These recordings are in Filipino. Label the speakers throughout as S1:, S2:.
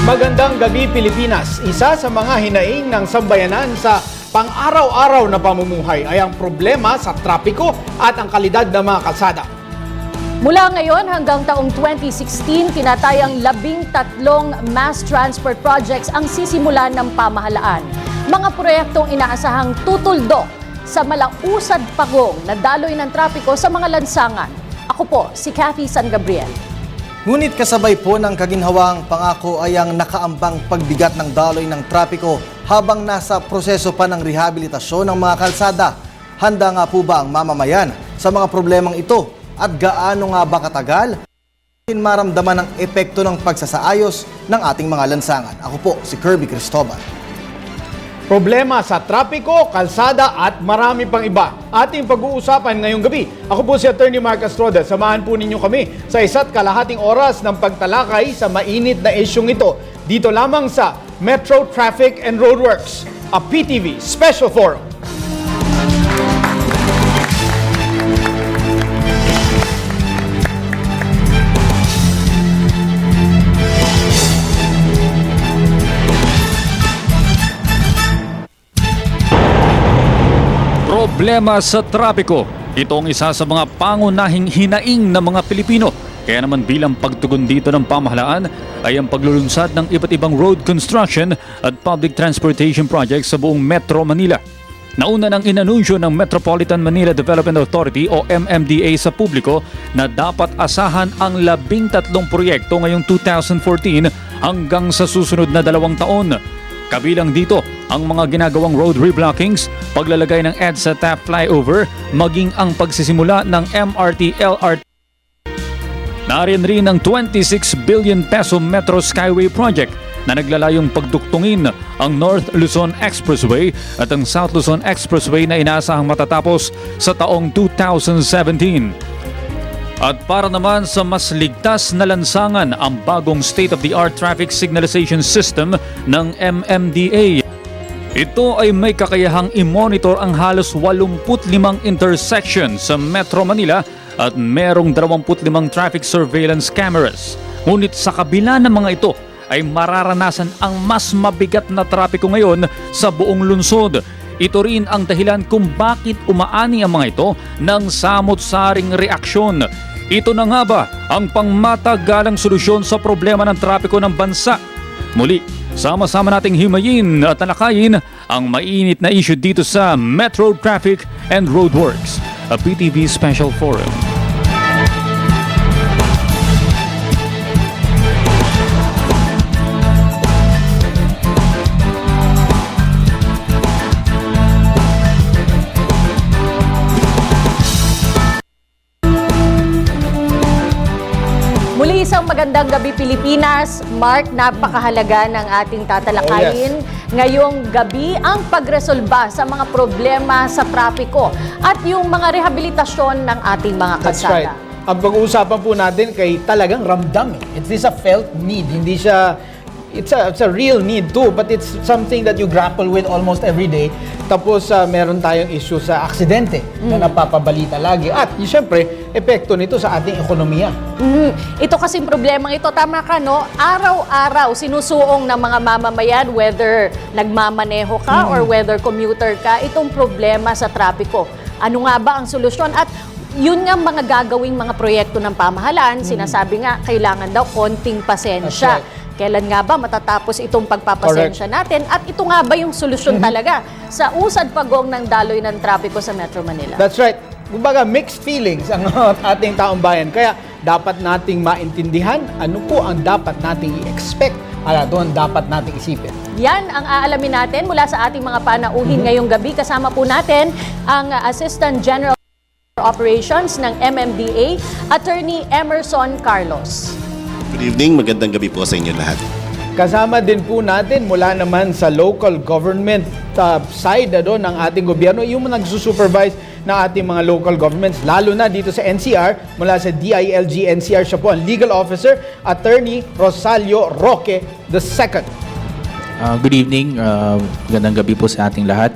S1: Magandang gabi Pilipinas. Isa sa mga hinaing ng sambayanan sa pang-araw-araw na pamumuhay ay ang problema sa trapiko at ang kalidad ng mga kalsada.
S2: Mula ngayon hanggang taong 2016, tinatayang 13 mass transport projects ang sisimulan ng pamahalaan. Mga proyektong inaasahang tutuldok sa malausad pagong na daloy ng trapiko sa mga lansangan. Ako po, si Cathy San Gabriel.
S3: Ngunit kasabay po ng kaginhawang pangako ay ang nakaambang pagbigat ng daloy ng trapiko habang nasa proseso pa ng rehabilitasyon ng mga kalsada. Handa nga po ba ang mamamayan sa mga problemang ito at gaano nga ba katagal maramdaman ang epekto ng pagsasaayos ng ating mga lansangan? Ako po si Kirby Cristobal.
S1: Problema sa trapiko, kalsada at marami pang iba. Ating pag-uusapan ngayong gabi. Ako po si Attorney Mark Astroda. Samahan po ninyo kami sa 1.5 oras ng pagtalakay sa mainit na isyung ito. Dito lamang sa Metro Traffic and Roadworks, a PTV Special Forum.
S4: Problema sa trapiko. Ito ang isa sa mga pangunahing hinaing ng mga Pilipino. Kaya naman bilang pagtugon dito ng pamahalaan ay ang paglulunsad ng iba't ibang road construction at public transportation projects sa buong Metro Manila. Nauna nang inanunsyo ng Metropolitan Manila Development Authority o MMDA sa publiko na dapat asahan ang 13 proyekto ngayong 2014 hanggang sa susunod na 2 taon. Kabilang dito ang mga ginagawang road reblockings, paglalagay ng EDSA TAP flyover, maging ang pagsisimula ng MRT-LRT. Nariyan rin ang 26 billion peso Metro Skyway Project na naglalayong pagduktungin ang North Luzon Expressway at ang South Luzon Expressway na inaasahang matatapos sa taong 2017. At para naman sa mas ligtas na lansangan, ang bagong state-of-the-art traffic signalization system ng MMDA. Ito ay may kakayahang i-monitor ang halos 85 intersections sa Metro Manila at merong 25 traffic surveillance cameras. Ngunit sa kabila ng mga ito ay mararanasan ang mas mabigat na trapiko ngayon sa buong lungsod. Ito rin ang dahilan kung bakit umaani ang mga ito ng samot-saring reaksyon. Ito na nga ba ang pangmatagalang solusyon sa problema ng trapiko ng bansa? Muli, sama-sama nating himayin at talakayin ang mainit na issue dito sa Metro Traffic and Roadworks, a PTV Special Forum.
S2: Muli isang magandang gabi Pilipinas. Mark, napakahalaga ng ating tatalakayin ngayong gabi ang pagresolba sa mga problema sa trapiko at yung mga rehabilitasyon ng ating mga kalsada.
S1: That's right. Ang pag-uusapan po natin kay talagang ramdam. It is a felt need. Hindi siya, it's a real need too, but it's something that you grapple with almost every day. Tapos meron tayong issue sa aksidente na napapabalita lagi. At siyempre, epekto nito sa ating ekonomiya.
S2: Ito kasing problemang ito, tama ka no, araw-araw sinusuong ng mga mamamayan, whether nagmamaneho ka or whether commuter ka, itong problema sa trapiko. Ano nga ba ang solusyon? At yun nga mga gagawing mga proyekto ng pamahalaan, sinasabi nga kailangan daw konting pasensya. Kailan nga ba matatapos itong pagpapasensya natin? At ito nga ba yung solusyon talaga sa usad pagong ng daloy ng trapiko sa Metro Manila?
S1: That's right. Kumbaga, mixed feelings ang ating taong bayan. Kaya dapat nating maintindihan ano po ang dapat nating i-expect. Doon dapat nating isipin.
S2: Yan ang aalamin natin mula sa ating mga panauhin ngayong gabi. Kasama po natin ang Assistant General Operations ng MMDA, Attorney Emerson Carlos.
S5: Good evening, magandang gabi po sa inyo lahat.
S1: Kasama din po natin mula naman sa local government side ng ating gobyerno, yung nagsusupervise ng ating mga local governments, lalo na dito sa NCR, mula sa DILG NCR, siya po ang Legal Officer, Attorney Rosalio Roque II.
S6: Good evening, magandang gabi po sa ating lahat.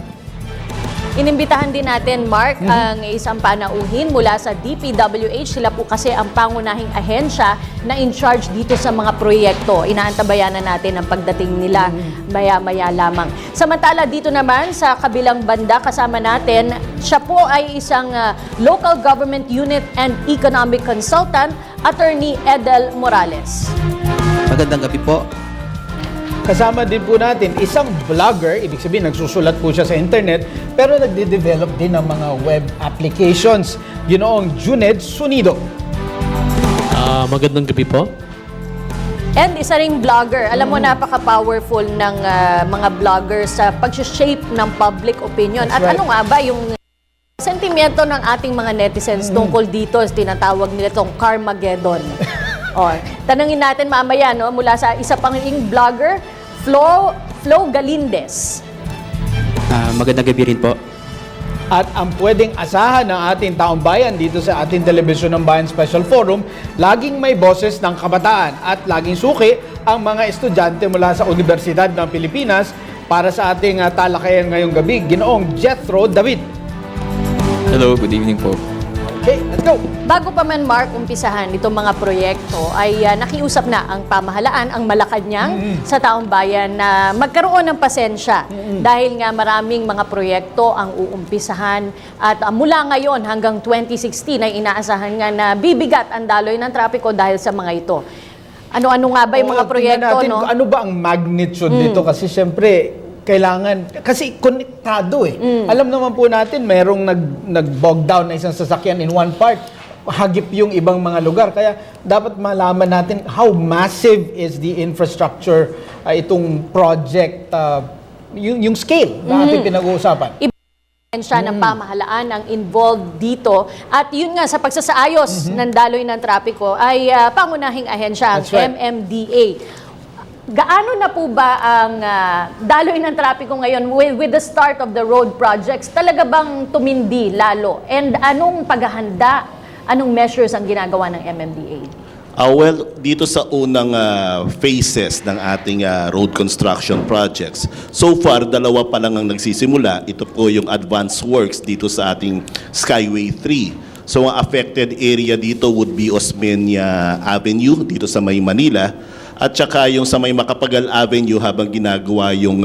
S2: Inimbitahan din natin, Mark, ang isang panauhin mula sa DPWH. Sila po kasi ang pangunahing ahensya na in charge dito sa mga proyekto. Inaantabayan na natin ang pagdating nila maya-maya lamang. Samantala, dito naman sa kabilang banda, kasama natin, siya po ay isang local government unit and economic consultant, Attorney Edel Morales.
S6: Magandang gabi po.
S1: Kasama din po natin isang vlogger, ibig sabihin nagsusulat po siya sa internet, pero nagde-develop din ng mga web applications. Ginoong Juned Sunido.
S6: Magandang gabi po.
S2: And isa ring vlogger. Alam mo, napaka-powerful ng mga vloggers sa pag-shape ng public opinion.
S1: That's
S2: At
S1: right.
S2: ano nga ba yung sentimiento ng ating mga netizens tungkol dito, tinatawag nila itong Carmageddon. O, tanungin natin mamaya, no, mula sa isa pang vlogger, Flo Galindez.
S6: Magandang gabi rin po.
S1: At ang pwedeng asahan ng ating taong bayan dito sa ating Telebisyon ng Bayan Special Forum, laging may boses ng kabataan at laging suki ang mga estudyante mula sa Universidad ng Pilipinas para sa ating talakayan ngayong gabi, Ginoong Jethro David.
S6: Hello, good evening po.
S1: Okay, let's go!
S2: Bago pa man, Mark, umpisahan itong mga proyekto, ay nakiusap na ang pamahalaan, ang Malacanang, sa taong bayan na magkaroon ng pasensya. Dahil nga maraming mga proyekto ang uumpisahan at mula ngayon hanggang 2016 ay inaasahan nga na bibigat ang daloy ng trapiko dahil sa mga ito. Ano-ano nga ba yung mga
S1: Oo,
S2: proyekto,
S1: tingnan natin
S2: no?
S1: kung ano ba ang magnitude nito kasi syempre kailangan, kasi konektado eh. Alam naman po natin, merong nag-bog down na isang sasakyan in one part, hagip yung ibang mga lugar. Kaya dapat malaman natin how massive is the infrastructure, itong project, yung scale na ating pinag-uusapan.
S2: Siya ng pamahalaan ang involved dito. At yun nga, sa pagsasaayos ng daloy ng trapiko ay pangunahing ahensya, ang
S1: That's right.
S2: MMDA. Gaano na po ba ang daloy ng trapiko ngayon with the start of the road projects? Talaga bang tumindi lalo? And anong paghahanda, anong measures ang ginagawa ng MMDA?
S5: Well, dito sa unang phases ng ating road construction projects, so far, dalawa pa lang ang nagsisimula. Ito po yung advanced works dito sa ating Skyway 3. So, ang affected area dito would be Osmeña Avenue, dito sa May Manila, at saka yung sa May Macapagal Avenue habang ginagawa yung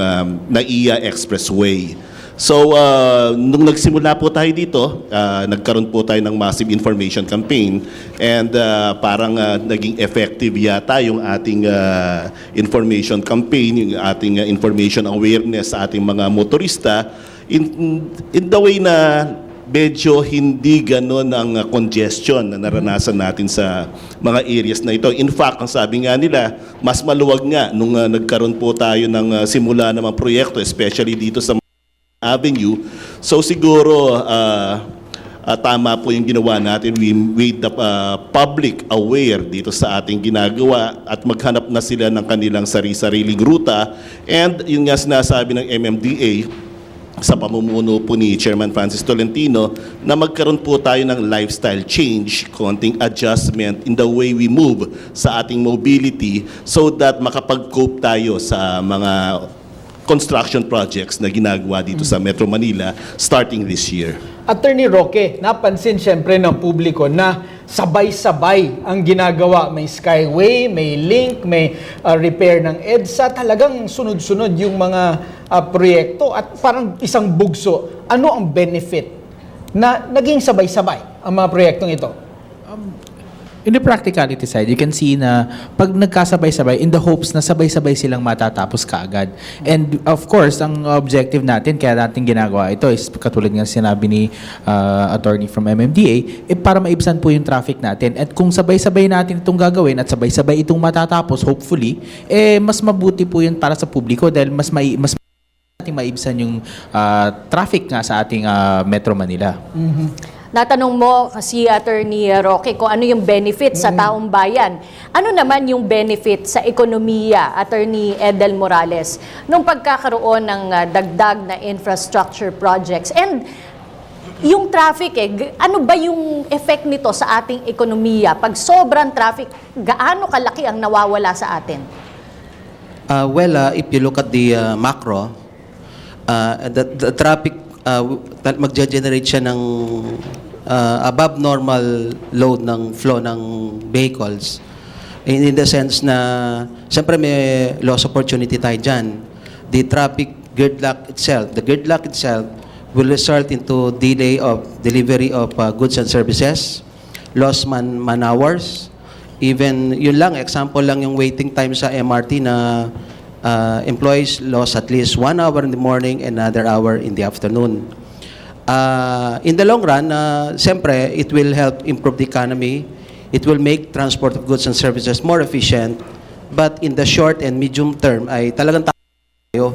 S5: NAIA Expressway. So, nung nagsimula po tayo dito, nagkaroon po tayo ng massive information campaign and parang naging effective yata yung ating information campaign, yung ating information awareness sa ating mga motorista in the way na medyo hindi ganon ang congestion na naranasan natin sa mga areas na ito. In fact, ang sabi nga nila, mas maluwag nga nung nagkaroon po tayo ng simula ng mga proyekto, especially dito sa Avenue. So siguro tama po yung ginawa natin. We made the public aware dito sa ating ginagawa at maghanap na sila ng kanilang sari-sariling ruta. And yun nga sinasabi ng MMDA sa pamumuno po ni Chairman Francis Tolentino na magkaroon po tayo ng lifestyle change, konting adjustment in the way we move sa ating mobility so that makapag-cope tayo sa mga construction projects na ginagawa dito sa Metro Manila starting this year.
S1: Attorney Roque, napansin siyempre ng publiko na sabay-sabay ang ginagawa. May Skyway, may Link, may repair ng EDSA. Talagang sunod-sunod yung mga proyekto at parang isang bugso. Ano ang benefit na naging sabay-sabay ang mga proyektong ito?
S7: In the practicality side, you can see na pag nagkasabay-sabay, in the hopes na sabay-sabay silang matatapos kaagad. And of course, ang objective natin, kaya natin ginagawa ito is katulad nga sinabi ni attorney from MMDA, para maibsan po yung traffic natin. At kung sabay-sabay natin itong gagawin at sabay-sabay itong matatapos, hopefully, mas mabuti po yun para sa publiko dahil mas nating maibsan yung traffic nga sa ating Metro Manila.
S2: Natanong mo kasi Attorney Roque kung ano yung benefit sa taong bayan. Ano naman yung benefit sa ekonomiya, Attorney Edel Morales, nung pagkakaroon ng dagdag na infrastructure projects? And yung traffic, ano ba yung effect nito sa ating ekonomiya? Pag sobrang traffic, gaano kalaki ang nawawala sa atin?
S6: If you look at the macro, the traffic magge-generate siya ng above normal load ng flow ng vehicles. In the sense na, siyempre may loss opportunity tayo dyan. The traffic gridlock itself will result into delay of delivery of goods and services, lost man hours, even, yun lang, example lang yung waiting time sa MRT na employees lost at least 1 hour in the morning and another hour in the afternoon. In the long run, siyempre, it will help improve the economy. It will make transport of goods and services more efficient. But in the short and medium term, ay talagang tayo,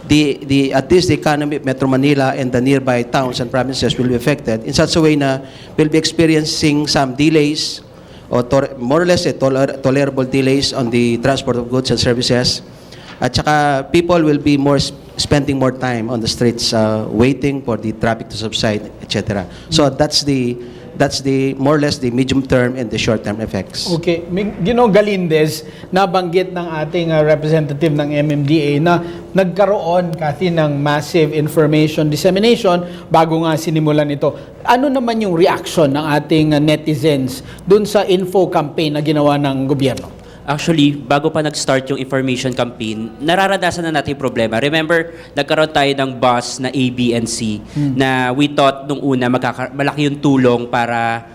S6: at least the economy of Metro Manila and the nearby towns and provinces will be affected in such a way na we'll be experiencing some delays or more or less tolerable delays on the transport of goods and services. At saka people will be spending more time on the streets waiting for the traffic to subside, etc. So that's the more or less the medium term and the short term effects.
S1: Okay, Ginoong Galindez, nabanggit ng ating representative ng MMDA na nagkaroon kasi ng massive information dissemination bago nga sinimulan ito. Ano naman yung reaction ng ating netizens dun sa info campaign na ginawa ng gobyerno?
S8: Actually, bago pa nag-start yung information campaign, nararanasan na natin yung problema. Remember, nagkaroon tayo ng bus na A, B, and C na we thought nung una malaki yung tulong para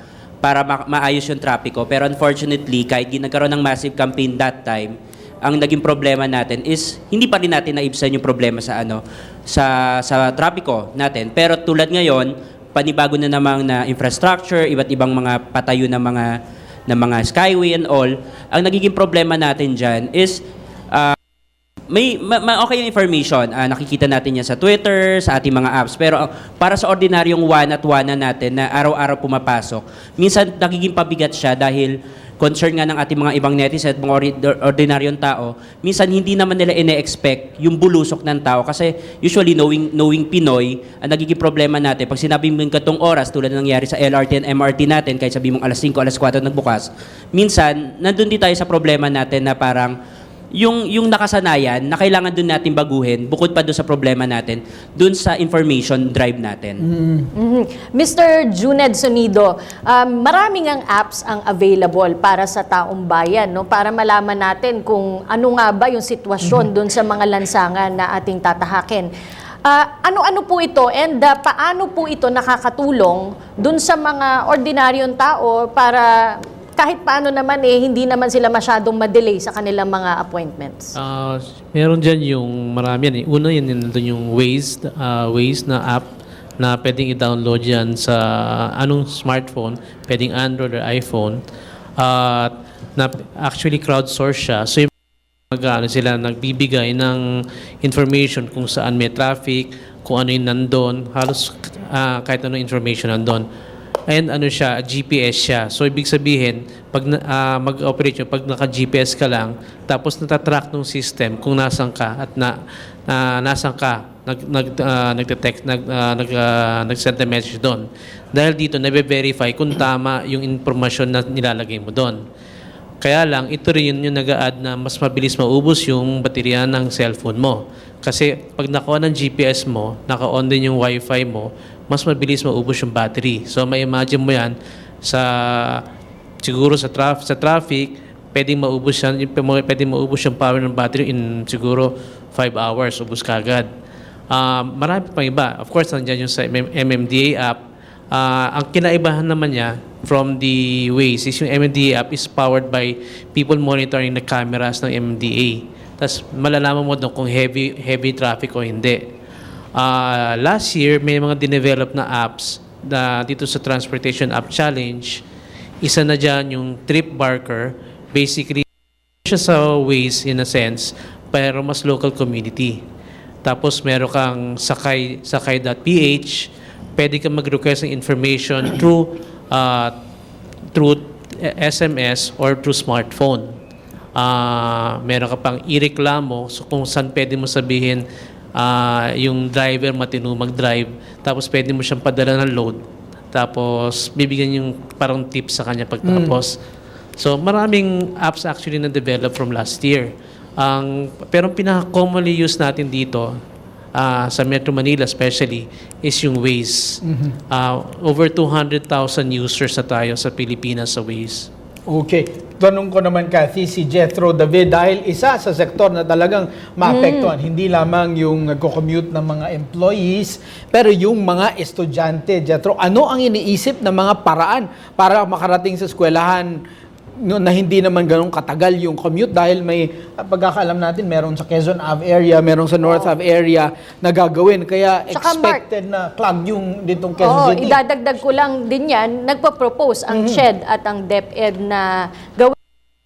S8: maayos yung trapiko. Pero unfortunately, kahit nagkaroon ng massive campaign that time, ang naging problema natin is hindi pa rin natin naibsan yung problema sa trapiko natin. Pero tulad ngayon, panibago na namang na infrastructure, iba't ibang mga patayo na mga skyway and all, ang nagiging problema natin dyan is okay yung information. Nakikita natin yan sa Twitter, sa ating mga apps. Pero para sa ordinaryong one-at-one natin na araw-araw pumapasok, minsan nagiging pabigat siya dahil concern nga ng ating mga ibang netizen at mga ordinaryong tao, minsan hindi naman nila ine-expect yung bulusok ng tao. Kasi usually, knowing Pinoy, ang nagiging problema natin, pag sinabi mo yung katong oras, tulad ng nangyari sa LRT and MRT natin, kahit sabi mong alas 5, alas 4 nagbukas, minsan, nandun din tayo sa problema natin na parang, yung nakasanayan na kailangan dun natin baguhin, bukod pa dun sa problema natin, dun sa information drive natin.
S2: Mr. Juned Sonido, maraming ang apps ang available para sa taong bayan, no? Para malaman natin kung ano nga ba yung sitwasyon dun sa mga lansangan na ating tatahakin. Ano-ano po ito and paano po ito nakakatulong dun sa mga ordinaryong tao para kahit paano naman hindi naman sila masyadong ma-delay sa kanilang mga appointments?
S9: Meron dyan yung marami yan. Una yun, nandun yung Waze na app na pwedeng i-download yan sa anong smartphone, pwedeng Android or iPhone. Na actually crowdsource siya. So yung sila nagbibigay ng information kung saan may traffic, kung ano yung nandun, halos kahit anong information nandun. And ano siya, GPS siya. So, ibig sabihin, pag mag-operate yun, pag naka-GPS ka lang, tapos natatrack ng system kung nasan ka at nasan ka, nag-detect, nag-send a message doon. Dahil dito, nabe-verify kung tama yung informasyon na nilalagay mo doon. Kaya lang, ito rin yung nag-a-add na mas mabilis maubos yung baterya ng cellphone mo. Kasi pag naka-on ang GPS mo, naka-on din yung Wi-Fi mo, mas mabilis maubos yung battery. So, may imagine mo yan, siguro sa traffic, pwedeng maubos yung power ng battery in siguro 5 hours, ubos kagad. Marami pang iba. Of course, nandiyan yung sa MMDA app. Ang kinaibahan naman niya from the Waze is yung MMDA app is powered by people monitoring the cameras ng MMDA. Tapos malalaman mo doon kung heavy traffic o hindi. Last year, may mga dinevelop na apps dito sa Transportation App Challenge. Isa na dyan yung Trip Barker. Basically, siya sa Waze in a sense, pero mas local community. Tapos meron kang sakay.ph, pwede kang mag-request ng information through SMS or through smartphone. Meron ka pang ireklamo, so kung saan pwede mo sabihin yung driver matino mag-drive, tapos pwede mo siyang padala ng load, tapos bibigyan yung parang tips sa kanya pagtapos. So maraming apps actually na develop from last year. Pero pinaka-commonly used natin dito sa Metro Manila especially is yung Waze. Over 200,000 users na tayo sa Pilipinas sa Waze.
S1: Okay. Tanong ko naman kasi si Jethro David dahil isa sa sektor na talagang maapektuhan. Hindi lamang yung nagko-commute ng mga employees, pero yung mga estudyante. Jethro, ano ang iniisip ng mga paraan para makarating sa eskwelahan na hindi naman ganun katagal yung commute dahil may pagkakaalam natin meron sa Quezon Ave area, meron sa North Ave area na gagawin. Kaya
S2: Tsaka,
S1: expected na clog yung ditong Quezon
S2: Oo,
S1: City.
S2: idadagdag ko lang din yan, nagpa-propose ang SHED at ang DepEd na gawin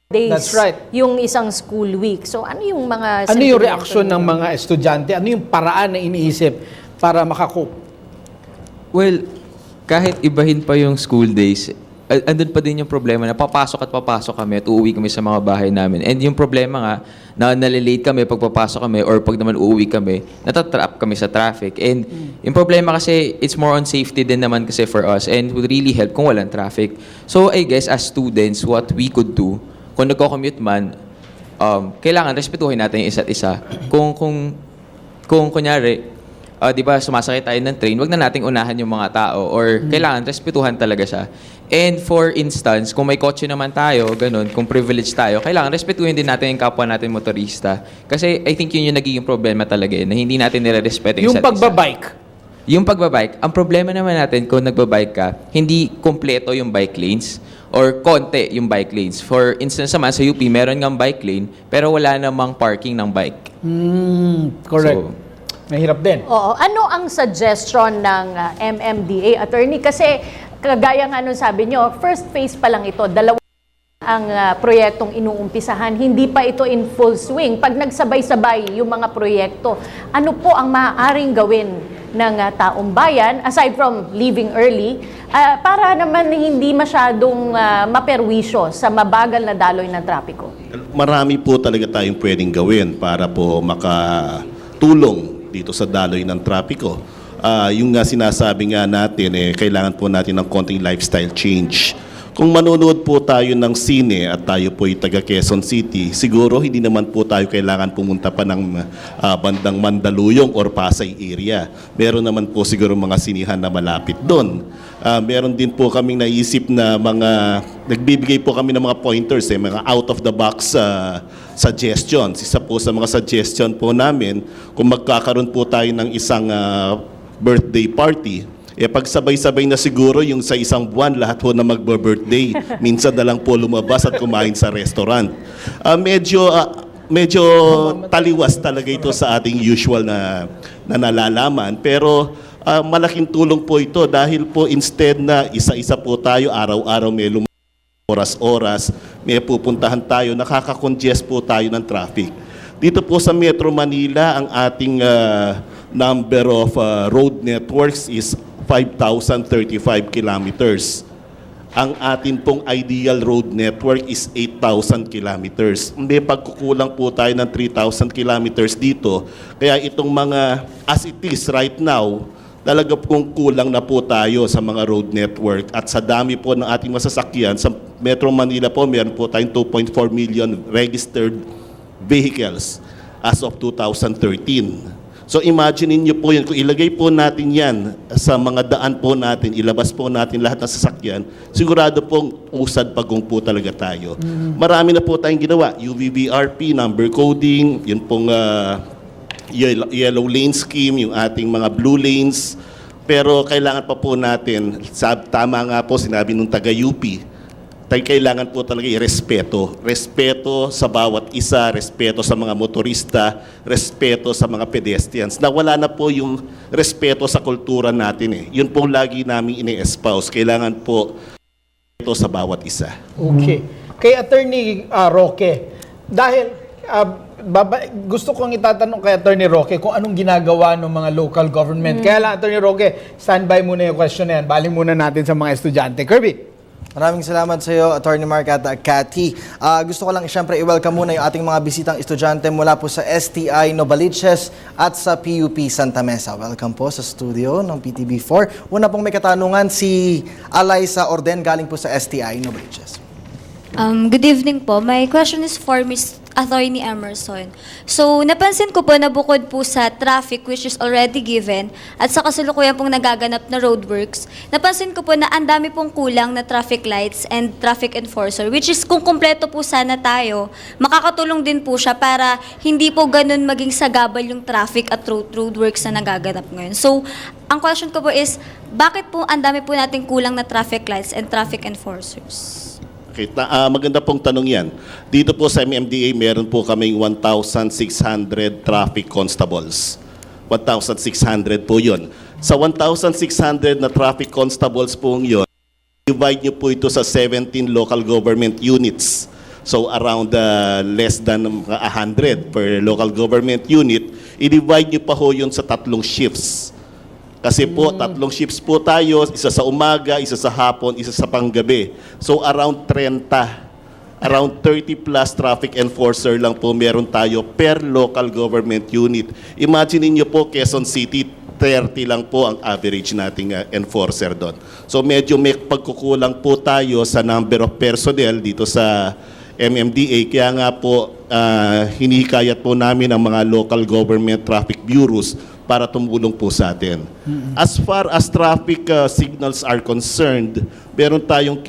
S2: days
S1: That's right.
S2: yung isang school week. So ano yung mga
S1: Ano yung
S2: sentimento
S1: reaksyon ng
S2: ninyo?
S1: mga estudyante? Ano yung paraan na iniisip para makakope?
S10: Well, kahit ibahin pa yung school days, andun pa din yung problema na papasok kami at uuwi kami sa mga bahay namin. And yung problema nga, na nalilate kami pag papasok kami or pag naman uuwi kami, natatrap kami sa traffic. And yung problema kasi, it's more on safety din naman kasi for us and would really help kung walang traffic. So I guess as students, what we could do, kung nagko-commute man, kailangan respetuhin natin yung isa't isa. Kung kunyari, di ba, sumasakay tayo ng train, wag na nating unahan yung mga tao or kailangan respetuhan talaga siya. And for instance, kung may kotse naman tayo, ganun, kung privileged tayo, kailangan respetuhin din natin yung kapwa natin motorista. Kasi I think yun yung nagiging problema talaga na hindi natin nire-respeto yung
S1: Yung
S10: isa't isa.
S1: pagbabike.
S10: Yung pagbabike, ang problema naman natin kung nagbabike ka, hindi kompleto yung bike lanes or konti yung bike lanes. For instance naman, sa UP, meron ngang bike lane, pero wala namang parking ng bike.
S1: Correct.
S10: So,
S1: Mahirap din.
S2: Oo. Ano ang suggestion ng MMDA attorney? Kasi kagaya nga nung sabi nyo, first phase pa lang ito, dalawa ang proyektong inuumpisahan. Hindi pa ito in full swing. Pag nagsabay-sabay yung mga proyekto, ano po ang maaaring gawin ng taong bayan, aside from leaving early, para naman hindi masyadong maperwisyo sa mabagal na daloy ng trapiko?
S5: Marami po talaga tayong pwedeng gawin para po makatulong dito sa daloy ng trapiko. Yung nga sinasabi nga natin, kailangan po natin ng konting lifestyle change. Kung manonood po tayo ng sine at tayo po ay taga Quezon City, siguro hindi naman po tayo kailangan pumunta pa ng bandang Mandaluyong or Pasay area. Meron naman po siguro mga sinihan na malapit doon. Meron din po kaming naisip na nagbibigay po kami ng mga pointers, mga out-of-the-box suggestions. Isa po sa mga suggestion po namin, kung magkakaroon po tayo ng isang birthday party, pagsabay-sabay na siguro yung sa isang buwan, lahat po na magbe-birthday. Minsan na lang po lumabas at kumain sa restaurant. Medyo taliwas talaga ito sa ating usual na nalalaman. Pero malaking tulong po ito dahil po instead na isa-isa po tayo, araw-araw may oras-oras, may pupuntahan tayo, nakaka-congest po tayo ng traffic. Dito po sa Metro Manila, ang ating number of road networks is 5,035 kilometers. Ang atin pong ideal road network is 8,000 kilometers. May pagkukulang po tayo ng 3,000 kilometers dito. Kaya itong mga, as it is right now, talaga pong kulang na po tayo sa mga road network. At sa dami po ng ating masasakyan, sa Metro Manila po, meron po tayong 2.4 million registered vehicles as of 2013. So imagine niyo po yun, kung ilagay po natin yan sa mga daan po natin, ilabas po natin lahat ng sasakyan, sigurado pong usad pagong po talaga tayo. Marami na po tayong ginawa, UVVRP, number coding, yun pong yellow lane scheme, yung ating mga blue lanes, pero kailangan pa po natin, tama nga po sinabi nung taga-UP, kailangan po talaga i-respeto. Respeto sa bawat isa, respeto sa mga motorista, respeto sa mga pedestrians. Nawala na po yung respeto sa kultura natin. Yun po lagi namin ini-espouse. Kailangan po respeto sa bawat isa.
S1: Okay. Kay Attorney Roque, dahil gusto kong itatanong kay Attorney Roque kung anong ginagawa ng mga local government. Kaya lang, Attorney Roque, standby muna yung question na yan. Baling muna natin sa mga estudyante. Kirby?
S3: Maraming salamat sa iyo, Attorney Mark at Cathy. Gusto ko lang siyempre i-welcome muna yung ating mga bisitang estudyante mula po sa STI Novaliches at sa PUP Santa Mesa. Welcome po sa studio ng PTB4. Una pong may katanungan si Alaysa Orden galing po sa STI Novaliches.
S11: Good evening po. My question is for Ms. Attorney Emerson. So, napansin ko po na bukod po sa traffic which is already given at sa kasalukuyan pong nagaganap na roadworks, napansin ko po na ang dami pong kulang na traffic lights and traffic enforcer which is kung kumpleto po sana tayo, makakatulong din po siya para hindi po ganun maging sagabal yung traffic at roadworks na nagaganap ngayon. So, ang question ko po is, bakit po ang dami po nating kulang na traffic lights and traffic enforcers?
S5: Okay, maganda pong tanong yan. Dito po sa MMDA, meron po kaming 1,600 traffic constables. 1,600 po yun. Sa 1,600 na traffic constables po yun, divide nyo po ito sa 17 local government units. So around less than 100 per local government unit, i-divide nyo pa ho yun sa 3 shifts. Kasi po, 3 shifts po tayo, isa sa umaga, isa sa hapon, isa sa panggabi. So around 30 plus traffic enforcer lang po meron tayo per local government unit. Imagine niyo po, Quezon City, 30 lang po ang average nating enforcer doon. So medyo may pagkukulang po tayo sa number of personnel dito sa MMDA. Kaya nga po, hinihikayat po namin ang mga local government traffic bureaus para tumulong po sa atin. As far as traffic signals are concerned, meron tayong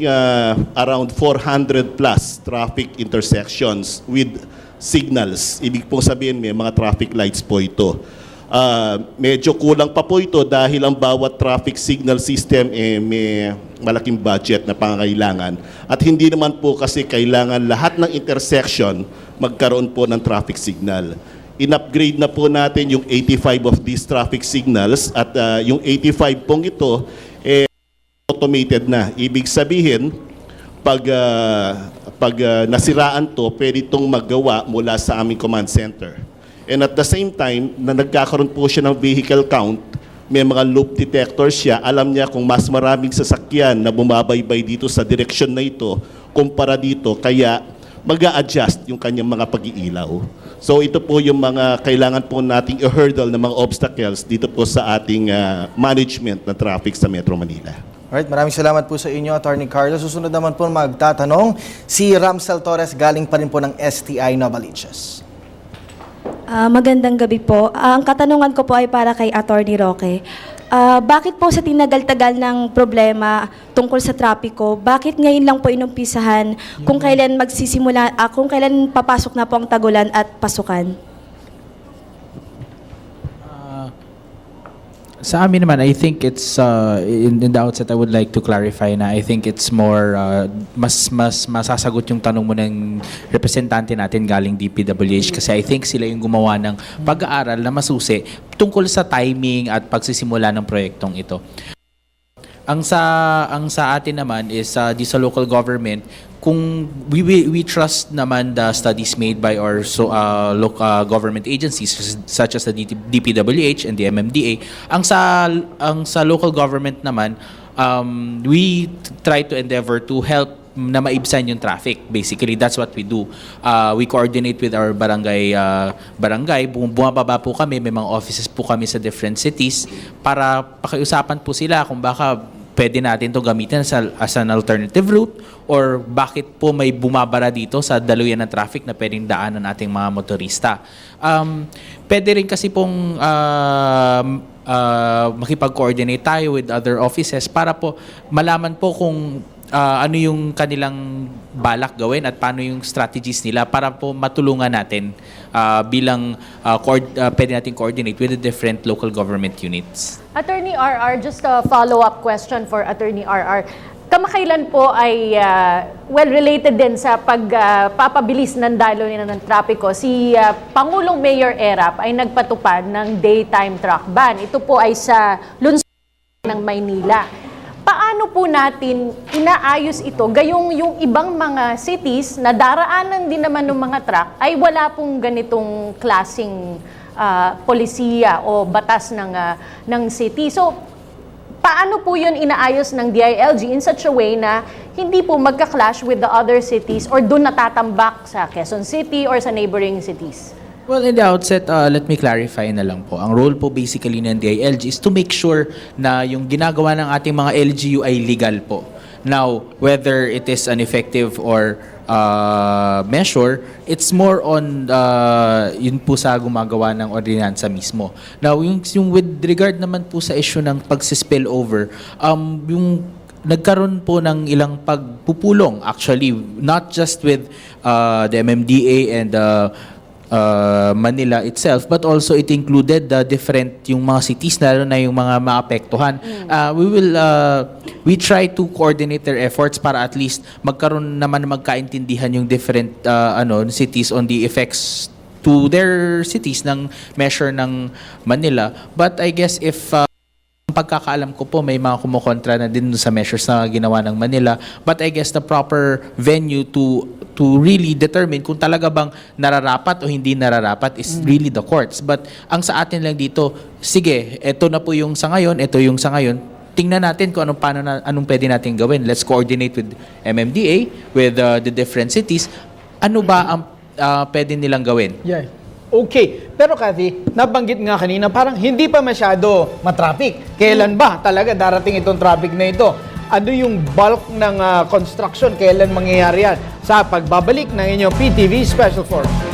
S5: around 400 plus traffic intersections with signals. Ibig po sabihin may mga traffic lights po ito. Medyo kulang pa po ito dahil ang bawat traffic signal system may malaking budget na pangangailangan. At hindi naman po kasi kailangan lahat ng intersection magkaroon po ng traffic signal. In-upgrade na po natin yung 85 of these traffic signals at yung 85 pong ito automated na. Ibig sabihin, pag nasiraan to, pwede itong magawa mula sa aming command center. And at the same time, na nagkakaroon po siya ng vehicle count, may mga loop detectors siya, alam niya kung mas maraming sasakyan na bumabaybay dito sa direksyon na ito kumpara dito, kaya mag-a-adjust yung kanyang mga pag-iilaw. So ito po yung mga kailangan po nating i-hurdle ng mga obstacles dito po sa ating management ng traffic sa Metro Manila.
S3: Alright, maraming salamat po sa inyo, Attorney Carlos. Susunod naman po magtatanong, si Ramsel Torres, galing pa rin po ng STI Novaliches.
S12: Magandang gabi po. Ang katanungan ko po ay para kay Attorney Roque. Bakit po sa tinagal-tagal ng problema tungkol sa trapiko, bakit ngayon lang po inumpisahan kung kailan magsisimula, kung kailan papasok na po ang tagulan at pasukan?
S7: Sa amin naman, I think it's, in the outset, I would like to clarify na I think it's more, mas masasagot yung tanong mo ng representante natin galing DPWH kasi I think sila yung gumawa ng pag-aaral na masusi tungkol sa timing at pagsisimula ng proyektong ito. Ang sa atin naman is di sa local government, kung we trust naman the studies made by our local government agencies such as the DPWH and the MMDA. Ang sa local government naman, we try to endeavor to help na maibsan yung traffic. Basically, that's what we do. We coordinate with our barangay. Bumababa po kami, may mga offices po kami sa different cities para pakiusapan po sila kung baka pwede natin to gamitin as an alternative route or bakit po may bumabara dito sa daluyan ng traffic na pwedeng daanan ng ating mga motorista. Pwede rin kasi pong makipag-coordinate tayo with other offices para po malaman po kung ano yung kanilang balak gawin at paano yung strategies nila para po matulungan natin bilang pwede natin coordinate with the different local government units.
S2: Attorney RR, just a follow-up question for Attorney RR. Kamakailan po ay, related din sa pagpapabilis ng daloy ng trapiko, si Pangulong Mayor Erap ay nagpatupad ng daytime truck ban. Ito po ay sa lungsod ng Maynila. Paano po natin inaayos ito? Gayong yung ibang mga cities na daraanan din naman ng mga truck ay wala pong ganitong klaseng polisiya o batas ng city. So, paano po yun inaayos ng DILG in such a way na hindi po magka-clash with the other cities or doon natatambak sa Quezon City or sa neighboring cities?
S7: Well, in the outset, let me clarify na lang po. Ang role po basically ng DILG is to make sure na yung ginagawa ng ating mga LGU ay legal po. Now, whether it is an effective or measure, it's more on yun po sa gumagawa ng ordinansa mismo. Now, yung with regard naman po sa issue ng pag-spill over, yung nagkaroon po ng ilang pagpupulong actually, not just with the MMDA and Manila itself, but also it included the different yung mga cities, lalo na yung mga maapektuhan. We try to coordinate their efforts para at least magkaroon naman magkaintindihan yung different cities on the effects to their cities ng measure ng Manila. But I guess if ang pagkakaalam ko po, may mga kumukontra na din sa measures na ginawa ng Manila. But I guess the proper venue to really determine kung talaga bang nararapat o hindi nararapat is really the courts. But ang sa atin lang dito, sige, ito na po yung sa ngayon, ito yung sa ngayon. Tingnan natin kung anong pwede natin gawin. Let's coordinate with MMDA, with the different cities. Ano ba ang pwede nilang gawin?
S1: Yeah. Okay. Pero Kathy, nabanggit nga kanina, parang hindi pa masyado matraffic. Kailan ba talaga darating itong traffic na ito? Ano yung bulk ng construction? Kailan mangyayari yan? Sa pagbabalik ng inyong PTV Special Force.